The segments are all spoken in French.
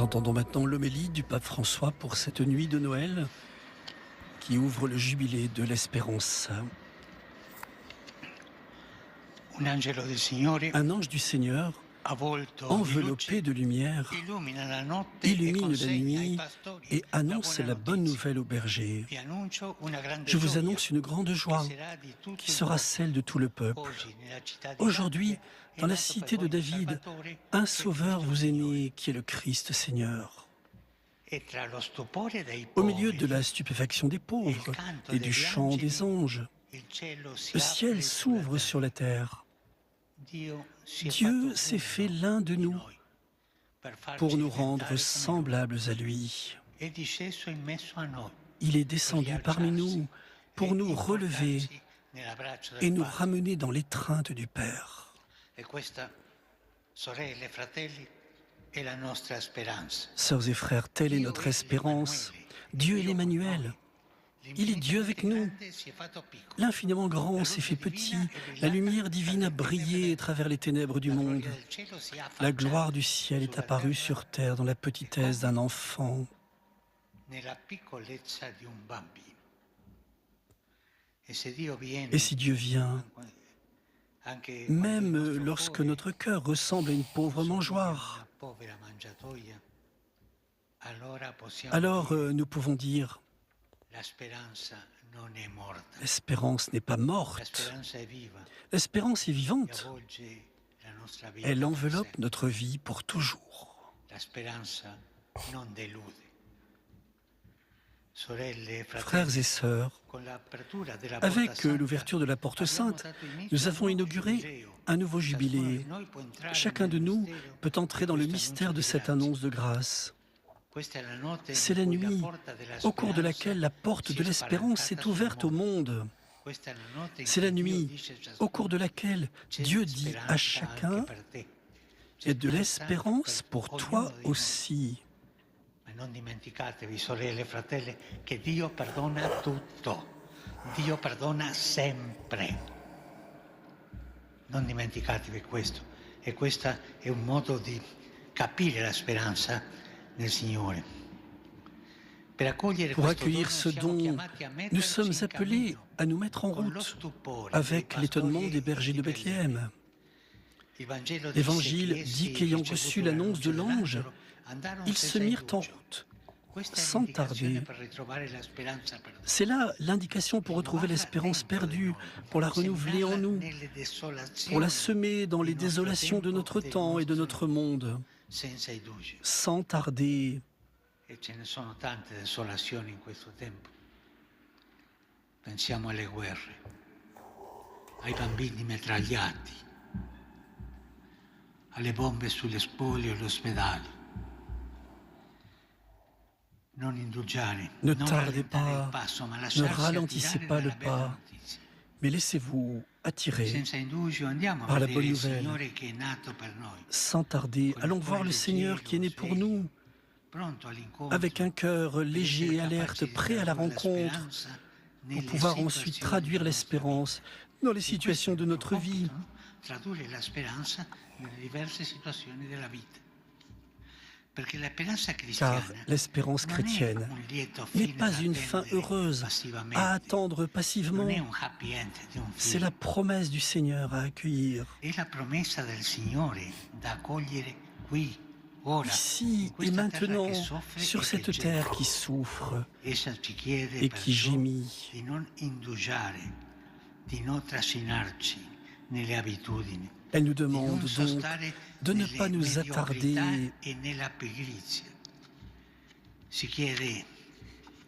Entendons maintenant l'homélie du pape François pour cette nuit de Noël qui ouvre le jubilé de l'espérance. Un angelo del Signore, Un ange du Seigneur, avvolto di enveloppé luce, de lumière, illumina la notte e illumine la consegna ai nuit pastori et la annonce buona la bonne notizia. nouvelle aux bergers. Vi annuncio una grande Je vous gioia annonce une grande che joie sarà di tutto qui il sera popolo. celle de tout le peuple. Oggi nella città di Aujourd'hui, Davide è dans la nato per cité de voi un David, Salvatore, un che è sauveur Cristo vous est Signore. né, qui est le Christ Seigneur. E tra lo stupore dei Au milieu de poveri la stupéfaction des e il pauvres canto et du degli chant des angeli, anges, il cielo si le apre ciel sulla s'ouvre sur terra. la terre. Dio si è Dieu fatto s'est fait uno l'un de di nous noi per pour farci nous rendre diventare come lui. semblables à lui. È disceso in mezzo a noi Il est per descendu parmi rialzarsi nous pour e nous relever incorporarsi nell'abbraccio et del nous Padre. ramener dans l'étreinte du Père. E questa, sorelle e fratelli, è la nostra speranza. Sœurs et frères, telle est Dio notre è espérance. l'Emmanuele, Dieu est Dio con l'Emmanuel. noi. Il est Dieu avec nous. Grande si è fatto piccolo. L'infiniment grand La s'est luce fait petit. divina è La brillata lumière divine a dalle tenebre brillé del à travers les ténèbres du La monde. gloria del cielo si è La affacciata gloire du ciel est sulla apparue terra sur terre dans la petitesse d'un enfant. nella piccolezza di un bambino. E se Dio viene, Et si Dieu vient, anche même quando il nostro lorsque cuore notre cœur ressemble à une pauvre somiglia a mangeoire, una povera mangiatoia, allora possiamo alors dire, nous pouvons dire, la speranza non è morta. l'espérance n'est pas La morte. speranza è viva L'espérance est e vivante. avvolge la nostra vita Elle per enveloppe sempre. notre vie pour toujours. La speranza non delude. Sorelle e Frères fratelli, et sœurs, con l'apertura della porta avec santa, l'ouverture de la porte abbiamo sainte, dato inizio nous a un avons nuovo inauguré giubileo. un nouveau Ciascuno jubilé. di noi può entrare Chacun de nel nous mistero peut entrer di dans le questo mystère annuncio de di cette grazia. annonce de grâce. Questa è la notte C'est in la cui la nuit porta della au cours de speranza laquelle la porte si de è l'espérance spalancata s'est sul ouverte au mondo. monde. Questa è la notte in C'est la cui Dio nuit dice a au ciascuno, cours de laquelle c'è Dieu dit à speranza chacun anche per te. C'è et de speranza anche l'espérance per pour ognuno toi di noi. aussi. Ma non dimenticatevi, sorelle e fratelli, che Dio perdona tutto. Dio perdona sempre. Non dimenticatevi questo. E questo è un modo di capire la speranza nel Signore. Per accogliere Pour questo accueillir dono ce siamo don, chiamati a nous metterci sommes in appelés cammino à nous mettre en con lo route stupore avec dei l'étonnement pastori des bergers di de Bethléem. Il Vangelo dice L'Évangile che essi, dit qu'ayant ricevuto reçu l'annonce de l'annuncio l'ange, dell'angelo, andarono ils se senza mirent en indugio. route, Questa è sans l'indicazione tarder. per ritrovare la speranza perduta. C'est là l'indication pour retrouver l'espérance perdue, pour la renouveler en nous, pour la semer dans les désolations de notre temps et de notre monde, senza indugio. sans tarder. E ce ne sono tante desolazioni in questo tempo. Pensiamo alle guerre, ai bambini mitragliati, alle bombe sulle spoglie e agli ospedali. Non indugiare, Ne non tardez rallentare il pas, passo, ma ne lasciarsi ralentissez attirare pas le dalla bella pas, notizia. mais laissez-vous attirer Senza indugio andiamo par a la vedere bonne il nouvelle. Signore che è nato per noi, Sans tarder, allons voir le Seigneur qui est né pour nous, pronto all'incontro, avec un cœur léger et alerte, prêt à la rencontre, pour pouvoir ensuite traduire l'espérance dans les situations de notre vie. Tradurre la speranza nelle diverse situazioni della vita. Perché la speranza Car cristiana l'espérance non è chrétienne un lieto n'est fine pas da une fin attendere heureuse passivamente. à attendre Non passivement. è un happy end di un C'est film. la promesse du Seigneur à accueillir. È la promessa del Signore da accogliere qui, ora, Ici in et questa terra maintenant, che soffre sur e cette che geme. terre qui souffre Essa ci chiede et qui perciò gémit. di non indugiare, di non trascinarci nelle abitudini, Elle nous di demande non donc sostare de ne nelle pas nous mediocrità attarder, e nella pigrizia. Si chiede,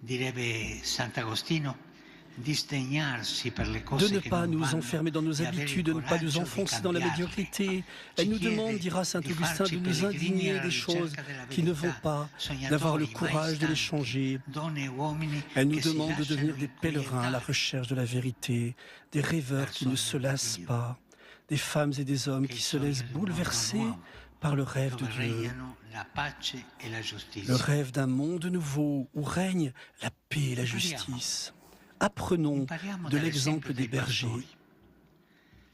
direbbe Sant'Agostino, di sdegnarsi per le de cose ne che pas non nous vanno enfermer dans nos e avere il habitudes, de ne pas nous coraggio di enfoncer dans la cambiarle. médiocrité. Ci Elle nous chiede demande, dira di saint Augustin, farci de nous pellegrini indigner alla des choses ricerca della qui ne vont verità, pas, sognatori, d'avoir le mai courage de les stanchi, changer. donne e uomini Elle nous che si demande de lasciano devenir des pèlerins à la inquietare recherche de la vérité, des rêveurs qui ne se lassent pas, des femmes et des hommes che qui il se sogno laissent di un mondo bouleverser nuovo, par le rêve de dove Dieu. regnano la pace e la Le giustizia. rêve d'un monde nouveau où règne la paix et la justice. Apprenons Impariamo de dall'esempio l'exemple dei des bergers. pastori.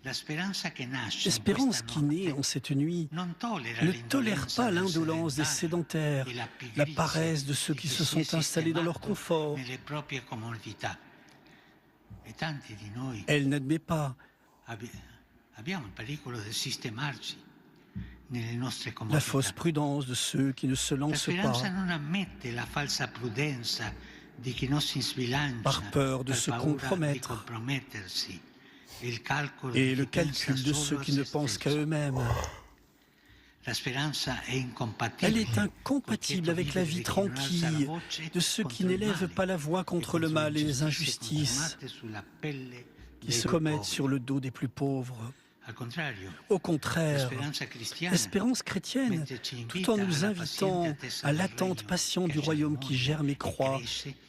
L'espérance qui naît en cette nuit ne tolère pas l'indolence des sédentaires, la paresse de ceux qui se sont installés dans leur confort. Elle n'admet pas la fausse prudence de ceux qui ne se lancent pas par peur de se compromettre et le calcul de ceux qui ne pensent qu'à eux-mêmes. Elle est incompatible avec la vie tranquille de ceux qui n'élèvent pas la voix contre le mal et les injustices qui se commettent sur le dos des plus pauvres. Au contraire, l'espérance chrétienne, tout en nous invitant à l'attente patient du royaume qui germe et croît,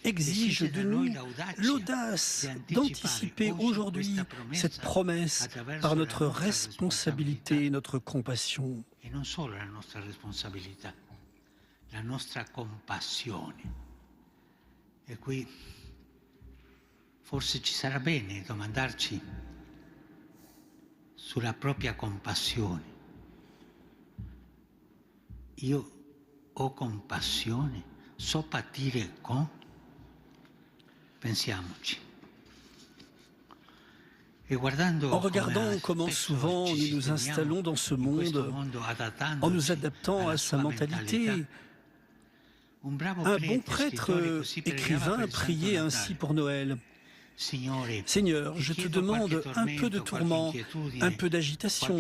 exige de nous l'audace d'anticiper aujourd'hui cette promesse par notre responsabilité et notre compassion. E non solo la nostra responsabilità, la nostra compassione. E qui forse ci sarà bene domandarci sulla propria compassione. Io ho compassione? So patire con? Pensiamoci. En regardant comment souvent nous nous installons dans ce monde, en nous adaptant à sa mentalité, un bon prêtre écrivain priait ainsi pour Noël. Seigneur, je te demande un peu de tourment, un peu d'agitation,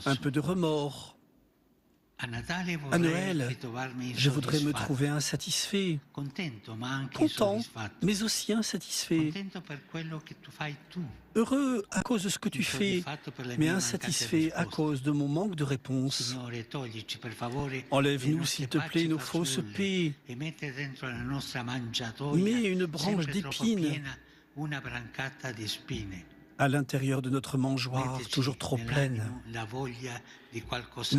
un peu de remords. À Noël, je voudrais me trouver insatisfait, content, mais aussi insatisfait. Heureux à cause de ce que tu fais, mais insatisfait à cause de mon manque de réponse. Enlève-nous, s'il te plaît, nos fausses paix. Mets une branche d'épines à l'intérieur de notre mangeoire, toujours trop pleine.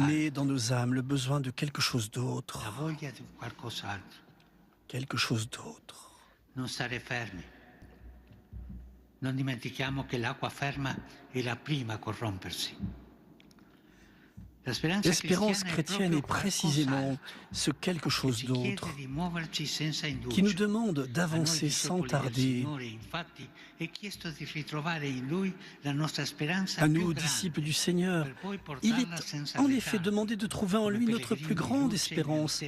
Mais dans nos âmes, le besoin de quelque chose d'autre. Quelque chose d'autre. Non dimentichiamo che l'acqua ferma è la prima a corrompersi. L'espérance chrétienne est précisément ce quelque chose d'autre qui nous demande d'avancer sans tarder. À nous, disciples du Seigneur, il est en effet demandé de trouver en lui notre plus grande espérance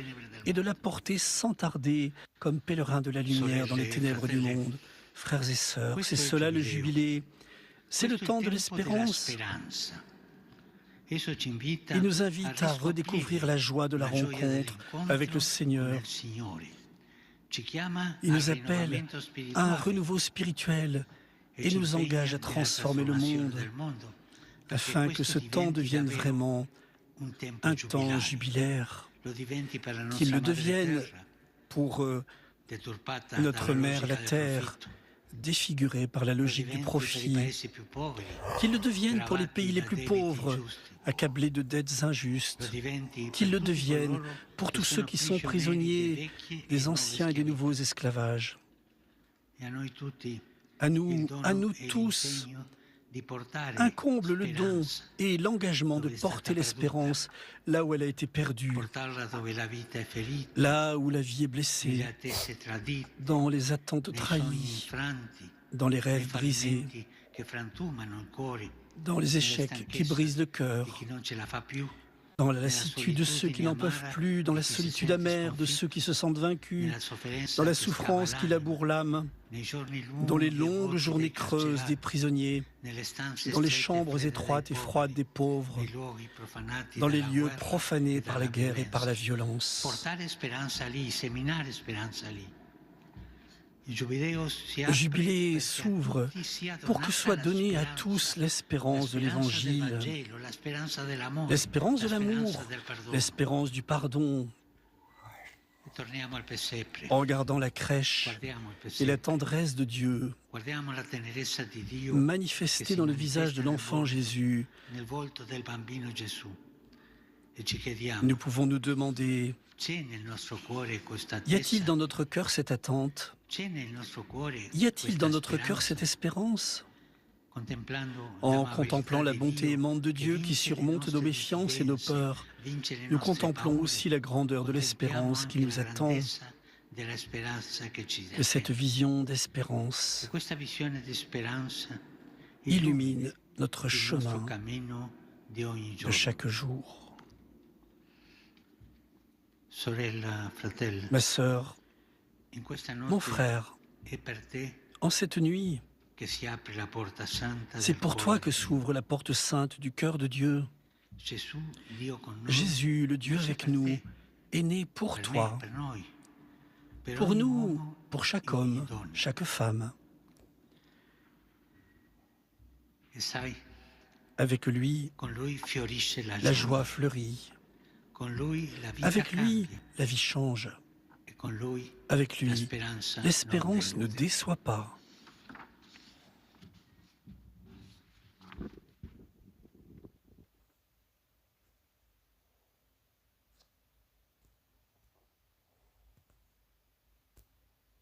et de la porter sans tarder comme pèlerin de la lumière dans les ténèbres du monde. Frères et sœurs, c'est cela le jubilé, c'est le temps de l'espérance. Il nous invite à redécouvrir la joie de la rencontre avec le Seigneur. Il nous appelle à un renouveau spirituel et nous engage à transformer le monde afin que ce temps devienne vraiment un temps jubilaire, qu'il le devienne pour notre mère, la terre, défigurée par la logique du profit, qu'il le devienne pour les pays les plus pauvres, accablés de dettes injustes, qu'il le devienne pour tous ceux qui sont prisonniers des anciens et des nouveaux esclavages. À nous tous, incombe le don et l'engagement de porter l'espérance là où elle a été perdue, là où la vie est blessée, dans les attentes trahies, dans les rêves brisés, dans les échecs qui brisent le cœur, dans la lassitude de ceux qui n'en peuvent plus, dans la solitude amère de ceux qui se sentent vaincus, dans la souffrance qui laboure l'âme, dans les longues journées creuses des prisonniers, dans les chambres étroites et froides des pauvres, dans les lieux profanés par la guerre et par la violence. Le jubilé s'ouvre pour que soit donnée à tous l'espérance de l'Évangile, l'espérance de l'amour, l'espérance du pardon. En regardant la crèche et la tendresse de Dieu manifestée dans le visage de l'enfant Jésus, nous pouvons nous demander, y a-t-il dans notre cœur cette attente? Y a-t-il dans notre cœur cette espérance? En contemplant la bonté aimante de Dieu qui surmonte nos méfiances et nos peurs, nous contemplons aussi la grandeur de l'espérance qui nous attend. Que cette vision d'espérance illumine notre chemin de chaque jour. Ma sœur, mon frère, en cette nuit, c'est pour toi que s'ouvre la porte sainte du cœur de Dieu. Jésus, le Dieu avec nous, est né pour toi, pour nous, pour chaque homme, chaque femme. Avec lui, la joie fleurit. Avec lui, la vie change. Avec lui, l'espérance ne déçoit pas.